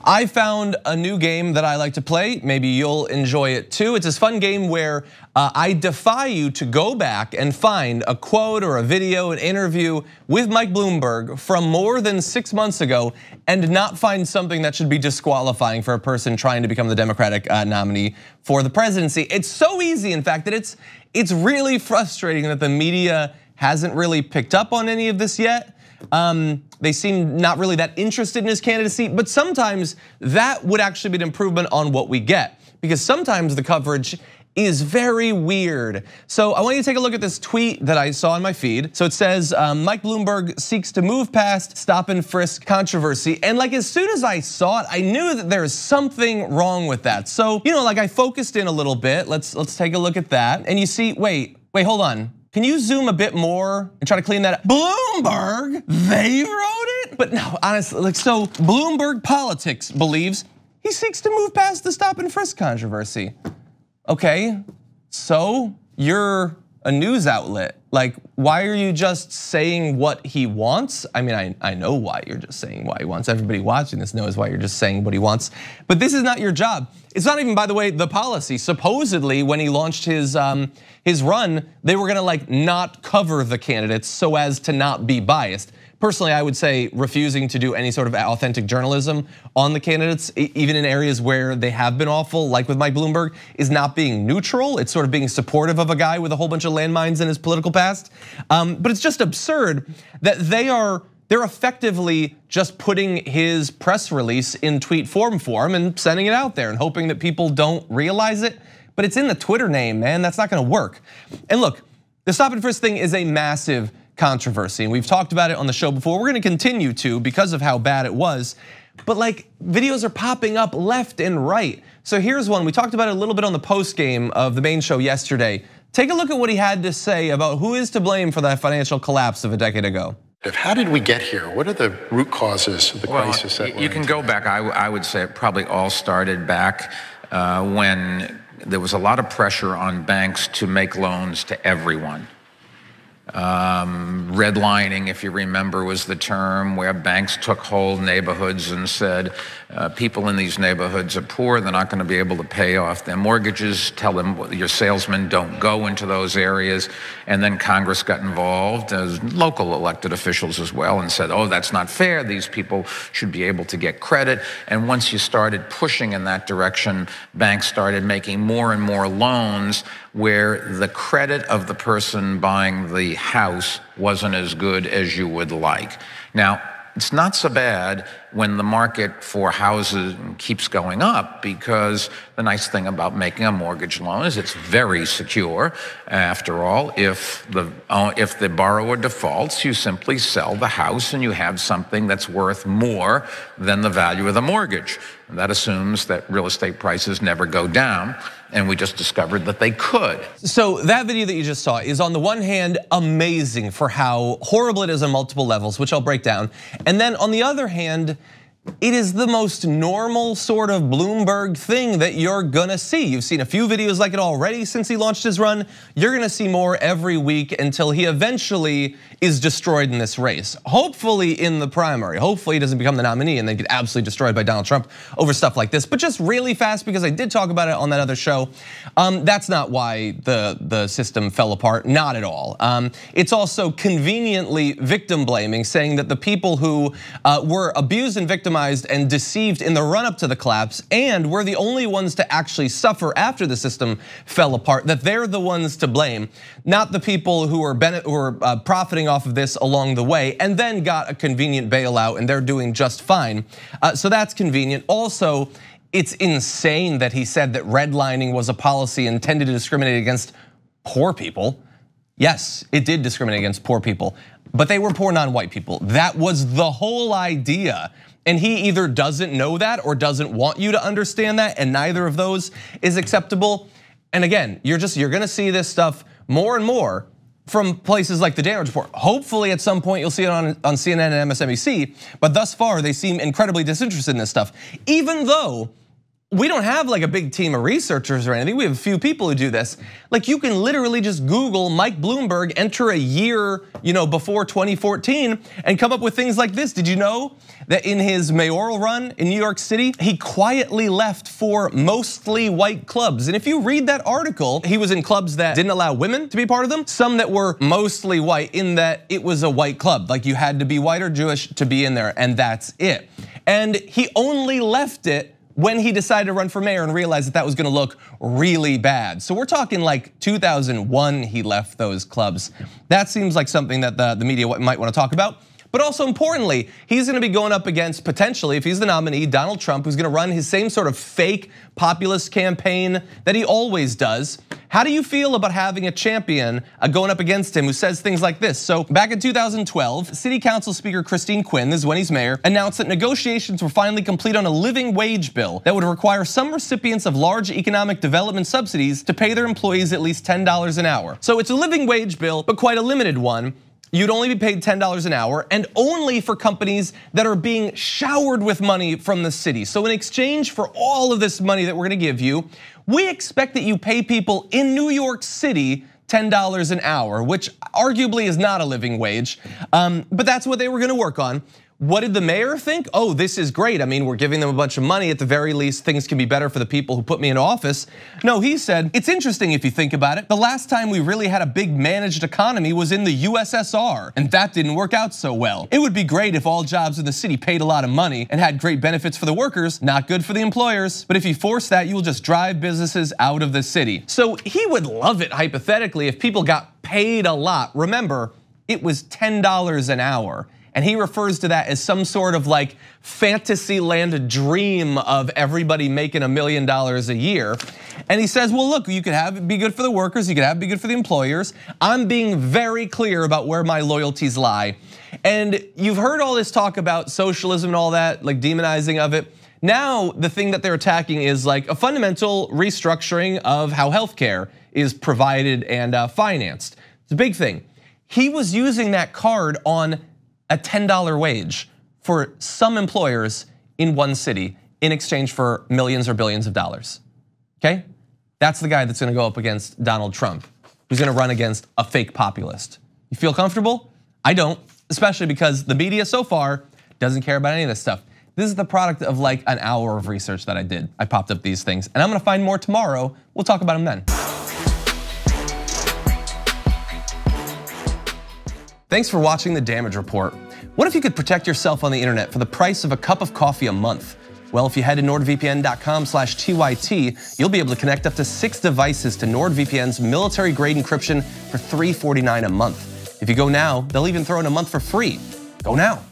I found a new game that I like to play. Maybe you'll enjoy it too. It's this fun game where I defy you to go back and find a quote or a video, an interview with Mike Bloomberg from more than 6 months ago and not find something that should be disqualifying for a person trying to become the Democratic nominee for the presidency. It's so easy, in fact, that it's really frustrating that the media hasn't really picked up on any of this yet. They seem not really that interested in his candidacy, but sometimes that would actually be an improvement on what we get, because sometimes the coverage is very weird. So I want you to take a look at this tweet that I saw in my feed. So it says, Mike Bloomberg seeks to move past stop and frisk controversy. And like as soon as I saw it, I knew that there is something wrong with that. So, like I focused in a little bit. Let's take a look at that. And you see, wait, hold on. Can you zoom a bit more and try to clean that up? Bloomberg, they wrote it? But no, honestly, so Bloomberg Politics believes he seeks to move past the stop and frisk controversy. Okay, so you're a news outlet. Like, why are you just saying what he wants? I mean, I know why you're just saying what he wants. Everybody watching this knows why you're just saying what he wants. But this is not your job. It's not even, by the way, the policy. Supposedly, when he launched his run, they were gonna not cover the candidates so as to not be biased. Personally, I would say refusing to do any sort of authentic journalism on the candidates, even in areas where they have been awful, like with Mike Bloomberg, is not being neutral. It's sort of being supportive of a guy with a whole bunch of landmines in his political past. But it's just absurd that they're effectively just putting his press release in tweet form for him and sending it out there and hoping that people don't realize it. But it's in the Twitter name, man. That's not gonna work. And look, the stop and frisk thing is a massive controversy, and we've talked about it on the show before. We're gonna continue to because of how bad it was. But videos are popping up left and right. So here's one. We talked about it a little bit on the post game of the main show yesterday. Take a look at what he had to say about who is to blame for that financial collapse of a decade ago. How did we get here? What are the root causes of the crisis that you can go back. I would say it probably all started back when there was a lot of pressure on banks to make loans to everyone. Redlining, if you remember, was the term where banks took whole neighborhoods and said, people in these neighborhoods are poor, they're not gonna be able to pay off their mortgages, tell them your salesmen don't go into those areas. And then Congress got involved, as local elected officials as well, and said, oh, that's not fair, these people should be able to get credit. And once you started pushing in that direction, banks started making more and more loans where the credit of the person buying the house wasn't as good as you would like. Now, it's not so bad when the market for houses keeps going up, because the nice thing about making a mortgage loan is it's very secure. After all, if the borrower defaults, you simply sell the house and you have something that's worth more than the value of the mortgage. And that assumes that real estate prices never go down. And we just discovered that they could. So that video that you just saw is on the one hand amazing for how horrible it is on multiple levels, which I'll break down. And then on the other hand, it is the most normal sort of Bloomberg thing that you're gonna see. You've seen a few videos like it already since he launched his run. You're gonna see more every week until he eventually is destroyed in this race. Hopefully in the primary. Hopefully he doesn't become the nominee and then get absolutely destroyed by Donald Trump over stuff like this. But just really fast, because I did talk about it on that other show, that's not why the system fell apart, not at all. It's also conveniently victim blaming, saying that the people who were abused and victimized and deceived in the run-up to the collapse, and were the only ones to actually suffer after the system fell apart, that they're the ones to blame, not the people who were profiting off of this along the way and then got a convenient bailout and they're doing just fine. So that's convenient. Also, it's insane that he said that redlining was a policy intended to discriminate against poor people. Yes, it did discriminate against poor people, but they were poor non-white people. That was the whole idea. And he either doesn't know that or doesn't want you to understand that, and neither of those is acceptable. And again, you're gonna see this stuff more and more from places like the Danner Report. Hopefully at some point you'll see it on CNN and MSNBC, but thus far they seem incredibly disinterested in this stuff. Even though we don't have like a big team of researchers or anything. We have a few people who do this. Like you can literally just Google Mike Bloomberg, enter a year, before 2014 and come up with things like this. Did you know that in his mayoral run in New York City, he quietly left for mostly white clubs? And if you read that article, he was in clubs that didn't allow women to be part of them, some that were mostly white in that it was a white club. Like you had to be white or Jewish to be in there, and that's it. And he only left it when he decided to run for mayor and realized that that was gonna look really bad. So we're talking like 2001 he left those clubs. That seems like something that the media might wanna talk about. But also importantly, he's gonna be going up against, potentially, if he's the nominee, Donald Trump, who's gonna run his same sort of fake populist campaign that he always does. How do you feel about having a champion going up against him who says things like this? So back in 2012, City Council Speaker Christine Quinn, this is when he's mayor, announced that negotiations were finally complete on a living wage bill that would require some recipients of large economic development subsidies to pay their employees at least $10 an hour. So it's a living wage bill, but quite a limited one. You'd only be paid $10 an hour, and only for companies that are being showered with money from the city. So in exchange for all of this money that we're gonna give you, we expect that you pay people in New York City $10 an hour, which arguably is not a living wage, but that's what they were gonna work on. What did the mayor think? Oh, this is great. I mean, we're giving them a bunch of money. At the very least, things can be better for the people who put me in office. No, he said, it's interesting if you think about it. The last time we really had a big managed economy was in the USSR, and that didn't work out so well. It would be great if all jobs in the city paid a lot of money and had great benefits for the workers, not good for the employers. But if you force that, you will just drive businesses out of the city. So he would love it, hypothetically, if people got paid a lot. Remember, it was $10 an hour. And he refers to that as some sort of like fantasy land dream of everybody making $1 million a year. And he says, well, look, you could have it be good for the workers, you could have it be good for the employers. I'm being very clear about where my loyalties lie. And you've heard all this talk about socialism and all that, like demonizing of it. Now, the thing that they're attacking is like a fundamental restructuring of how healthcare is provided and financed. It's a big thing. He was using that card on a $10 wage for some employers in one city in exchange for millions or billions of dollars, okay? That's the guy that's gonna go up against Donald Trump, who's gonna run against a fake populist. You feel comfortable? I don't, especially because the media so far doesn't care about any of this stuff. This is the product of like an hour of research that I did. I popped up these things, and I'm gonna find more tomorrow. We'll talk about them then. Thanks for watching The Damage Report. What if you could protect yourself on the internet for the price of a cup of coffee a month? Well, if you head to nordvpn.com/TYT, you'll be able to connect up to 6 devices to NordVPN's military-grade encryption for $349 a month. If you go now, they'll even throw in a month for free. Go now.